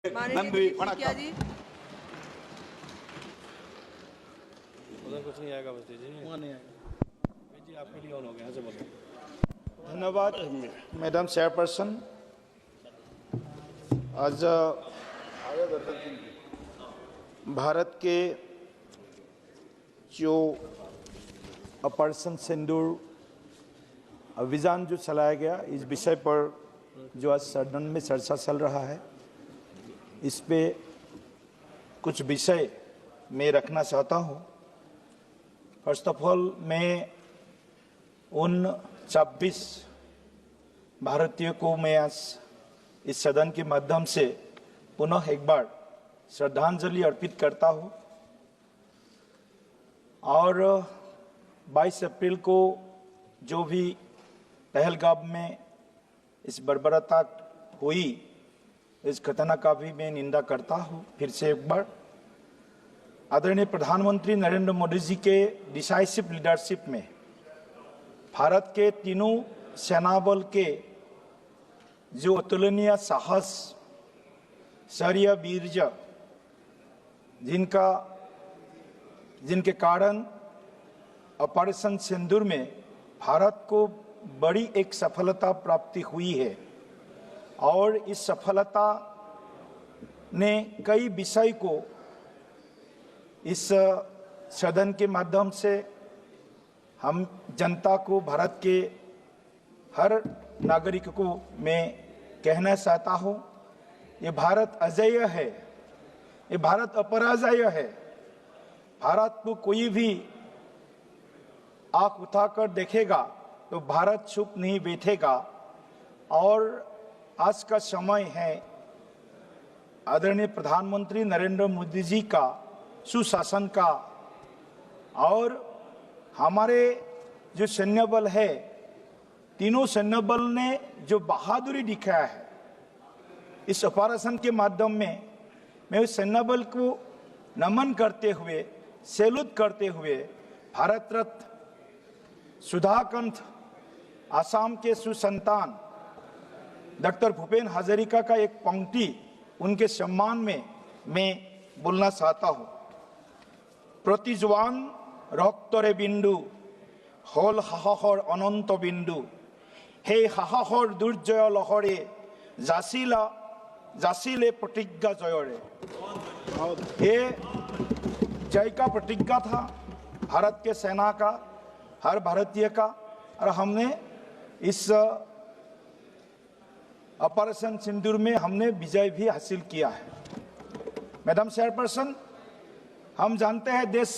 நன்றி, வணக்கம். जी उधर कुछ नहीं आएगा बस दीजिए, वहाँ नहीं आएगा जी, आपके लिए ऑन हो गया, यहाँ से बोलो। धन्यवाद मैडम चेयरपर्सन। आज भारत के जो ऑपरेशन सिंदूर अभियान जो चलाया गया, इस विषय पर जो आज सदन में चर्चा चल रहा है, इस पे कुछ विषय मैं रखना चाहता हूँ। फर्स्ट ऑफ ऑल, मैं उन 26 भारतीयों को मैं आज इस सदन के माध्यम से पुनः एक बार श्रद्धांजलि अर्पित करता हूँ। और 22 अप्रैल को जो भी पहलगाम में इस बर्बरता हुई, इस घटना का भी मैं निंदा करता हूँ। फिर से एक बार आदरणीय प्रधानमंत्री नरेंद्र मोदी जी के डिसाइसिव लीडरशिप में भारत के तीनों सेना बल के जो अतुलनीय साहस, शौर्य, वीर्य, जिनके कारण ऑपरेशन सिंदूर में भारत को बड़ी एक सफलता प्राप्ति हुई है। और इस सफलता ने कई विषय को इस सदन के माध्यम से हम जनता को, भारत के हर नागरिक को मैं कहना चाहता हूँ, ये भारत अजेय है, ये भारत अपराजय है। भारत को कोई भी आंख उठाकर देखेगा तो भारत चुप नहीं बैठेगा। और आज का समय है आदरणीय प्रधानमंत्री नरेंद्र मोदी जी का सुशासन का, और हमारे जो सैन्य बल है, तीनों सैन्य बल ने जो बहादुरी दिखाया है इस ऑपरेशन के माध्यम में, मैं उस सैन्य बल को नमन करते हुए, सैल्यूट करते हुए, भारत रत्न सुधाकांत, आसाम के सुसंतान डॉक्टर भूपेन हजारिका का एक पंक्ति उनके सम्मान में मैं बोलना चाहता हूँ। प्रति जवान रक्तरे बिंदु हल हाहाहर अनंत बिंदु, हे हाहाहर दुर्जय लहरे जासिले प्रतिज्ञा जयरे। ये जय का प्रतिज्ञा था भारत के सेना का, हर भारतीय का, और हमने इस ऑपरेशन सिंदूर में हमने विजय भी हासिल किया है। मैडम चेयरपर्सन, हम जानते हैं देश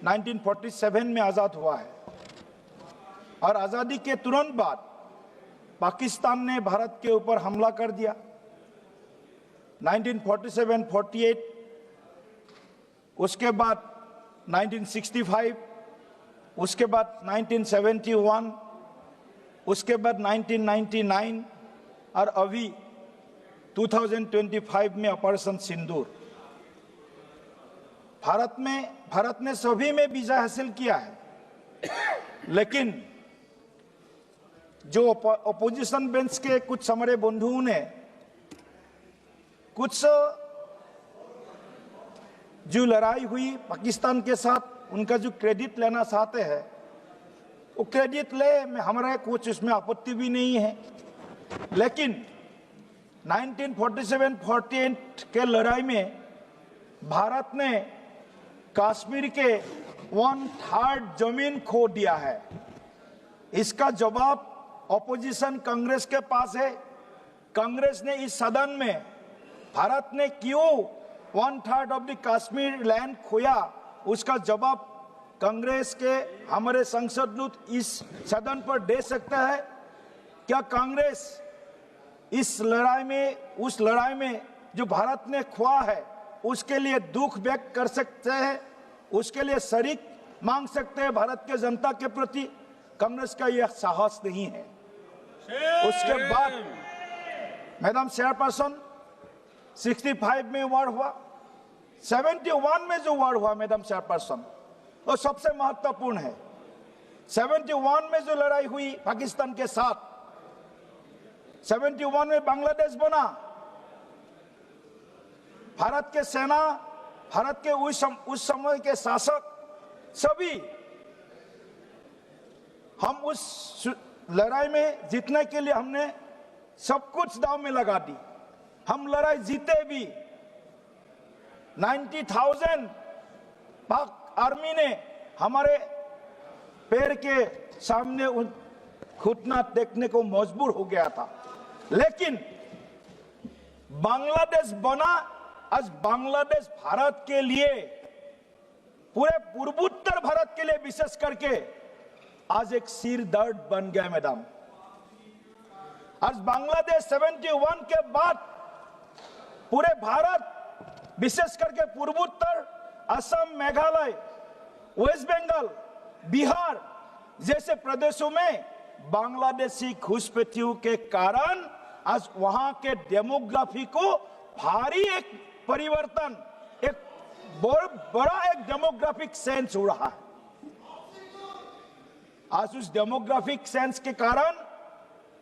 1947 में आज़ाद हुआ है, और आज़ादी के तुरंत बाद पाकिस्तान ने भारत के ऊपर हमला कर दिया। 1947-48, उसके बाद 1965, उसके बाद 1971, उसके बाद 1999, और अभी 2025 में ऑपरेशन सिंदूर। भारत ने सभी में विजय हासिल किया है, लेकिन जो अपोजिशन बेंच के कुछ हमारे बंधुओं ने कुछ जो लड़ाई हुई पाकिस्तान के साथ, उनका जो क्रेडिट लेना चाहते हैं, वो क्रेडिट ले, हमारा कुछ इसमें आपत्ति भी नहीं है। लेकिन 1947-48 के लड़ाई में भारत ने कश्मीर के 1/3 जमीन खो दिया है। इसका जवाब ऑपोजिशन कांग्रेस के पास है। कांग्रेस ने इस सदन में भारत ने क्यों 1/3 ऑफ द कश्मीर लैंड खोया, उसका जवाब कांग्रेस के हमारे सांसद इस सदन पर दे सकता है। क्या कांग्रेस इस लड़ाई में, उस लड़ाई में जो भारत ने खोया है, उसके लिए दुख व्यक्त कर सकते हैं, उसके लिए शरीक मांग सकते हैं भारत के जनता के प्रति? कांग्रेस का यह साहस नहीं है। उसके बाद मैडम चेयरपर्सन, 65 में वार हुआ, 71 में जो वार हुआ मैडम चेयरपर्सन, वो सबसे महत्वपूर्ण है। 71 में जो लड़ाई हुई पाकिस्तान के साथ, 71 में बांग्लादेश बना, भारत के सेना, भारत के उस समय के शासक सभी हम उस लड़ाई में जीतने के लिए हमने सब कुछ दांव में लगा दी। हम लड़ाई जीते भी। 90,000 पाक आर्मी ने हमारे पैर के सामने घुटना टेकने को मजबूर हो गया था। लेकिन बांग्लादेश बना। आज बांग्लादेश भारत के लिए, पूरे पूर्वोत्तर भारत के लिए विशेष करके आज एक सिर दर्द बन गया मैडम। आज बांग्लादेश 71 के बाद पूरे भारत, विशेष करके पूर्वोत्तर, असम, मेघालय, वेस्ट बंगाल, बिहार जैसे प्रदेशों में बांग्लादेशी घुसपैठियों के कारण आज वहां के डेमोग्राफी को भारी एक परिवर्तन, एक बड़ा एक डेमोग्राफिक सेंस हो रहा है। आज उस डेमोग्राफिक सेंस के कारण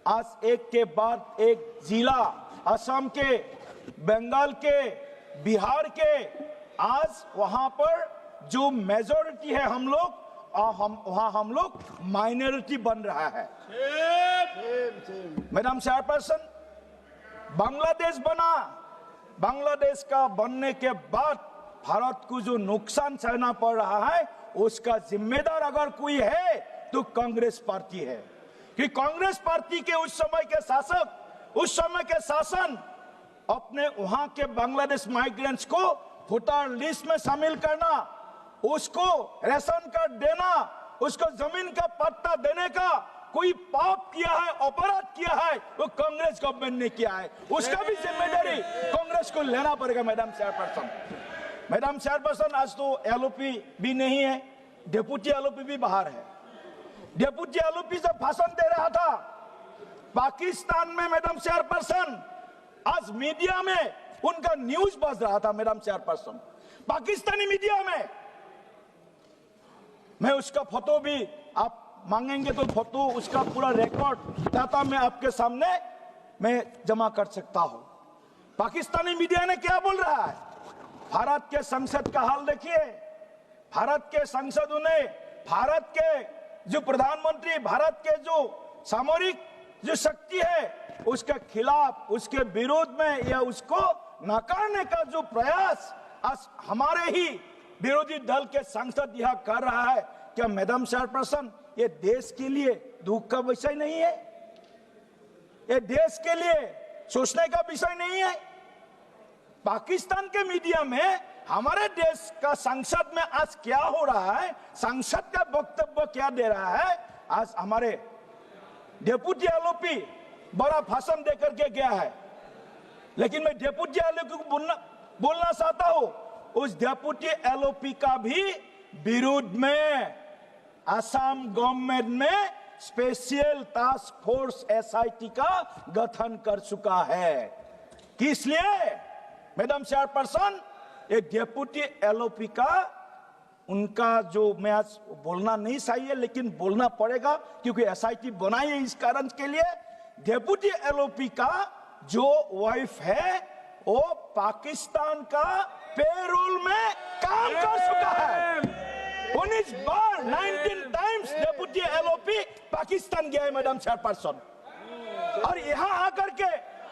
आज एक के बाद एक जिला, असम के, बंगाल के, बिहार के, आज वहां पर जो मेजॉरिटी है हम लोग, वहां हम लोग माइनॉरिटी बन रहा है। मैडम चेयरपर्सन, बांग्लादेश बना। बांग्लादेश का बनने के बाद भारत को जो नुकसान सहना पड़ रहा है, उसका जिम्मेदार अगर कोई है तो कांग्रेस पार्टी है। कि कांग्रेस पार्टी के उस समय के शासक, उस समय के शासन अपने वहां के बांग्लादेश माइग्रेंट्स को वोटर लिस्ट में शामिल करना, उसको राशन कार्ड देना, उसको जमीन का पट्टा देने का कोई पाप किया है, अपराध किया है, वो कांग्रेस गवर्नमेंट ने किया है। उसका भी जिम्मेदारी कांग्रेस को लेना पड़ेगा। मैडम चेयरपर्सन, मैडम चेयरपर्सन, आज तो एलओपी भी नहीं है, डेप्यूटी एलओपी भी बाहर है। डेप्यूटी एलओपी जब भाषण दे रहा था पाकिस्तान में, मैडम चेयरपर्सन, आज मीडिया में उनका न्यूज बज रहा था। मैडम चेयरपर्सन, पाकिस्तानी मीडिया में, मैं उसका फोटो भी, आप मांगेंगे तो फोटो, उसका पूरा रिकॉर्ड डाटा मैं आपके सामने मैं जमा कर सकता हूं। पाकिस्तानी मीडिया ने क्या बोल रहा है? भारत के संसद का हाल देखिए। भारत के संसदों ने भारत के जो प्रधानमंत्री, भारत के जो सामरिक जो शक्ति है, उसके खिलाफ, उसके विरोध में या उसको नकारने का जो प्रयास आज हमारे ही विरोधी दल के सांसद यह कर रहा है, क्या मैडम चेयरपर्सन ये देश के लिए दुख का विषय नहीं है? ये देश के लिए सोचने का विषय नहीं है? पाकिस्तान के मीडिया में हमारे देश का संसद में आज क्या हो रहा है, संसद का वक्तव्य क्या दे रहा है, आज हमारे डेप्यूटी एलओपी बड़ा भाषण देकर के गया है। लेकिन मैं डेप्यूटी एलओपी को बोलना चाहता हूं, उस डेप्यूटी एलओपी का भी विरोध में असम गवर्नमेंट में स्पेशल टास्क फोर्स एसआईटी का गठन कर चुका है। किस लिए? मैडम चेयरपर्सन, एक डेप्यूटी एलओपी का, उनका जो, मैं आज बोलना नहीं चाहिए लेकिन बोलना पड़ेगा क्योंकि एसआईटी बनाई है इस कारण के लिए। डेप्यूटी एलओपी का जो वाइफ है वो पाकिस्तान का पेरोल में काम कर चुका है। 19 बार 19 टाइम्स डेप्यूटी एलओपी पाकिस्तान गया है मैडम चेयरपर्सन, और यहाँ आकर के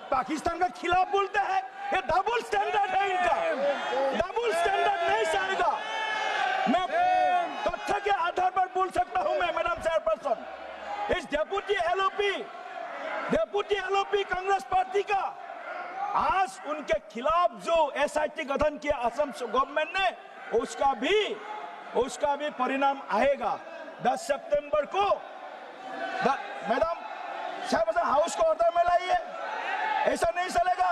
पाकिस्तान का खिलाफ बोलते हैं। ये डबल स्टैंडर्ड है इनका, डबल स्टैंडर्ड नहीं चलेगा। मैं तथ्य के आधार पर बोल सकता हूं मैं मैडम चेयरपर्सन, इस डेप्यूटी एलओपी कांग्रेस पार्टी का आज उनके खिलाफ जो एसआईटी गठन किया असम गवर्नमेंट ने, उसका भी परिणाम आएगा 10 सितंबर को। मैडम चेयरपर्सन, हाउस को ऑर्डर में लाइए, ऐसा नहीं चलेगा।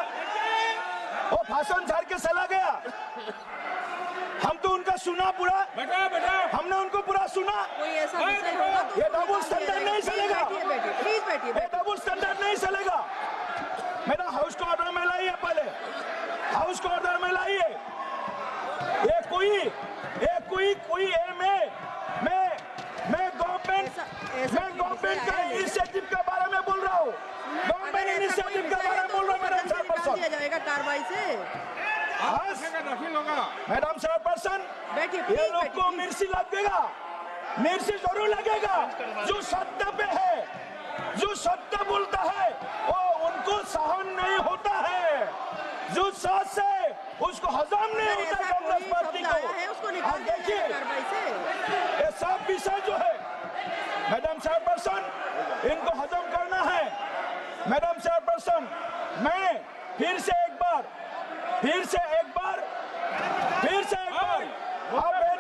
वो भाषण झाड़ के चला गया, हम तो उनका सुना पूरा, हमने उनको पूरा सुना। कोई ऐसा विषय होगा तो ये डबल स्टैंडर्ड नहीं चलेगा, प्लीज बैठिए। ये डबल स्टैंडर्ड नहीं चलेगा। मेरा हाउस को ऑर्डर में लाइए, पहले हाउस को ऑर्डर में लाइए। ये कोई मैं गवर्नमेंट का इनिशिएटिव के बारे में बोल रहा हूँ, गवर्नमेंट इनिशिएटिव के बारे में बोल रहा हूँ मैडम चेयरपर्सन। दिया जाएगा कार्रवाई से। आज मैडम चेयरपर्सन, बैठिए ये प्लीज लोग को बैठिए मिर्ची लगेगा, मिर्ची जरूर लगेगा। जो सत्ता पे है, जो सत्ता बोलता है, वो उनको सहन नहीं होता है। जो सास है उसको हजम नहीं होता ऐसा कांग्रेस कोई पार्टी शब्द आया है को। उसको आप निकाल दिया देखिए, जाए कार्रवाई से। ये सब विषय जो है मैडम चेयरपर्सन, इनको हजम करना है। मैडम चेयरपर्सन, मैं फिर से एक बार आप बैठ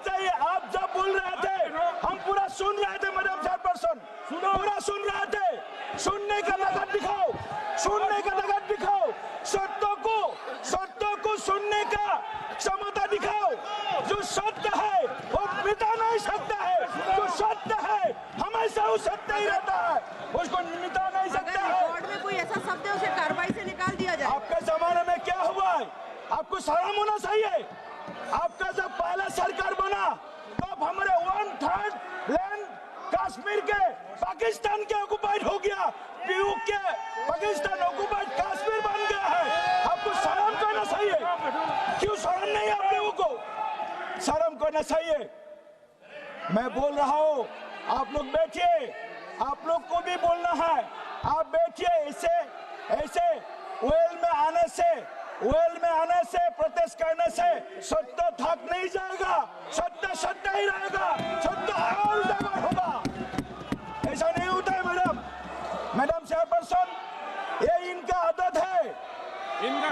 जाइए। आप जब बोल रहे थे हम पूरा सुन रहे थे। मैडम चेयरपर्सन, पूरा सुन रहे थे। सुनने का लगन दिखाओ, सुनने का लगन दिखाओ, सत्यों को सुनने का क्षमता दिखाओ। जो सत्य है वो मिटा नहीं सकता है। जो सत्य है हमेशा वो सत्य ही रहता है, उसको मिटा नहीं अगर सकता है। रिकॉर्ड में कोई ऐसा शब्द है उसे कार्रवाई से निकाल दिया जाए। आपके जमाने में क्या हुआ है? आपको शर्म होना चाहिए। आपका जब पहला सरकार बना तब हमारे 1/3 लैंड कश्मीर के पाकिस्तान के ऑक्युपाइड हो गया। पीयू के पाकिस्तान ऑक्युपाइड कश्मीर बन गया है। आपको शर्म करना चाहिए। क्यों शर्म नहीं आप लोगों को? शर्म करना चाहिए। मैं बोल रहा हूँ, आप लोग बैठिए, आप लोग को भी बोलना है। आप बैठिए। ऐसे वेल में आने से प्रोटेस्ट करने से सत्य थक नहीं जाएगा। सत्य ही रहेगा। सत्य और उजागर होगा। ऐसा नहीं होता है मैडम चेयरपर्सन, ये इनका आदत है।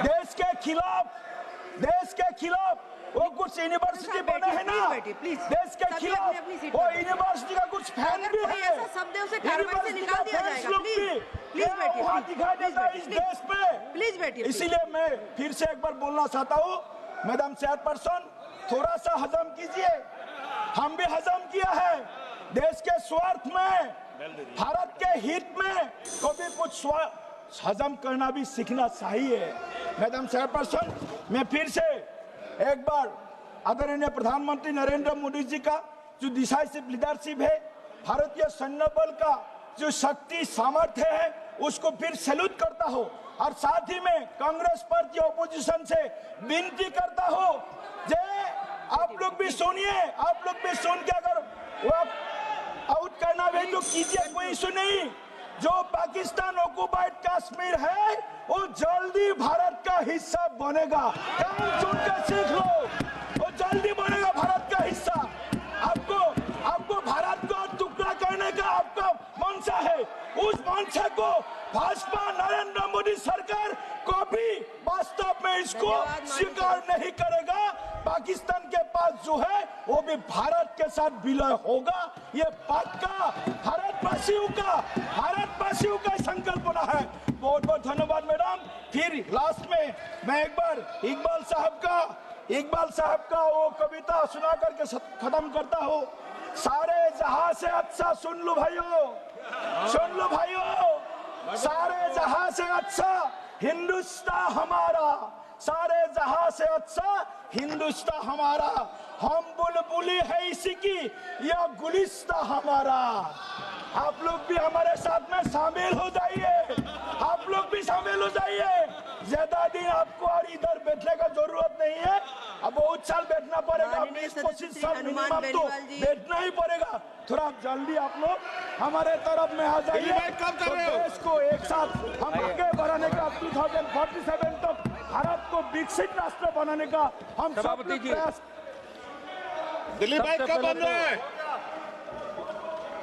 देश के खिलाफ वो कुछ यूनिवर्सिटी बने हैं ना, देश के खिलाफ वो यूनिवर्सिटी का कुछ फैन भी है। ऐसा शब्द है उसे कार्रवाई से निकाल दिया जाएगा। प्लीज बैठिए इस देश पे। प्लीज बैठिए। इसीलिए मैं फिर से एक बार बोलना चाहता हूँ, मैडम चेयरपर्सन थोड़ा सा हजम कीजिए। हम भी हजम किया है। देश के स्वार्थ में, भारत के हित में कभी कुछ हजम करना भी सीखना चाहिए। मैडम चेयरपर्सन, मैं फिर से एक बार आदरणीय प्रधानमंत्री नरेंद्र मोदी जी का जो डिसाइसिव लीडरशिप है, भारतीय सैन्य बल का जो शक्ति सामर्थ्य है, उसको फिर सैल्यूट करता हूँ। और साथ ही में कांग्रेस पार्टी ऑपोजिशन से विनती करता हूँ, जे आप लोग भी सुनिए। आप लोग भी सुन के अगर वो आउट करना भी तो कीजिए, कोई इशू नहीं। जो पाकिस्तान ऑक्युपाइड कश्मीर है वो जल्दी भारत का हिस्सा बनेगा। कान सुन के सीख लो, वो जल्दी बनेगा भारत का हिस्सा। आपको भारत को टुकड़ा करने का आपका मंशा है। उस मंशा को भाजपा नरेंद्र मोदी सरकार कभी वास्तव में इसको स्वीकार नहीं करेगा। पाकिस्तान के पास जो है वो भी भारत के साथ विलय होगा। ये पक्का भारतवासियों का संकल्पना है। बहुत बहुत धन्यवाद मैडम। फिर लास्ट में मैं एक बार इकबाल साहब का वो कविता सुना करके खत्म करता हूँ। सारे जहां से अच्छा सुन लो भाइयों, सारे जहां से अच्छा हिंदुस्तान हमारा, सारे जहां से अच्छा हिंदुस्तान हमारा। हम बुलबुली है इसी की, यह गुलिस्ता हमारा। आप लोग भी हमारे साथ में शामिल हो जाइए। आप लोग भी शामिल हो जाइए। ज्यादा दिन आपको और इधर बैठने का जरूरत नहीं है। अब बहुत साल बैठना पड़ेगा, 20-25 साल मिनिमम तो बैठना ही पड़ेगा। थोड़ा जल्दी आप लोग हमारे तरफ में आ जाइए। तो देश को एक साथ हम आगे बढ़ाने का 2047 तक भारत को विकसित राष्ट्र बनाने का हम सब प्रयास। दिलीप भाई कब बन रहा है?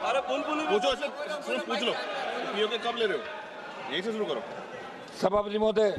अरे पूछो, सिर्फ पूछ लो। पीओके कब ले रहे हो? यहीं से शुरू करो। सभापति महोदय,